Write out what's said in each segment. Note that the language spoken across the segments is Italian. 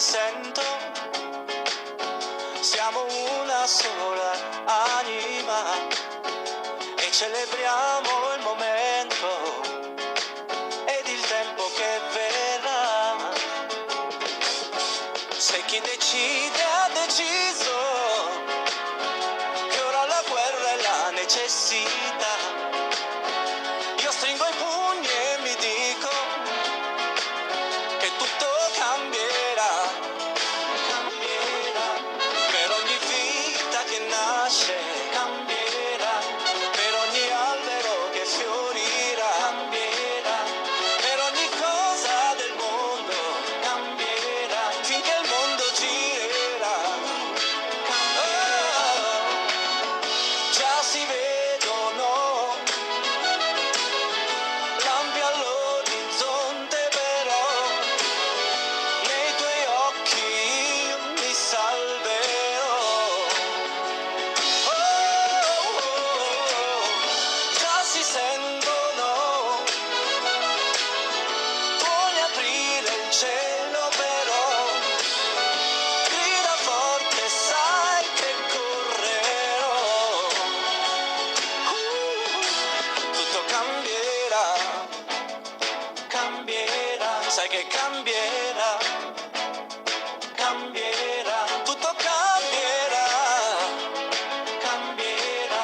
sento, siamo una sola anima e celebriamo il momento ed il tempo che verrà. Se chi decide ha deciso che ora la guerra è la necessità, io stringo i pugni e mi dico che tutto cambierà, cambierà, per ogni vita che nasce, cambierà, per ogni albero che fiorirà, cambierà, per ogni cosa del mondo, cambierà, finché il mondo girerà. Già si vedono lampi all'orizzonte, però nei tuoi occhi io mi salverò. Già si sentono tuoni aprire il cielo, però grida forte, sai che correrò. Tutto cambierà, cambierà, sai che cambierà, cambierà, tutto cambierà, cambierà,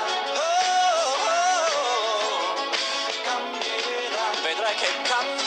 cambierà, vedrai che cambierà.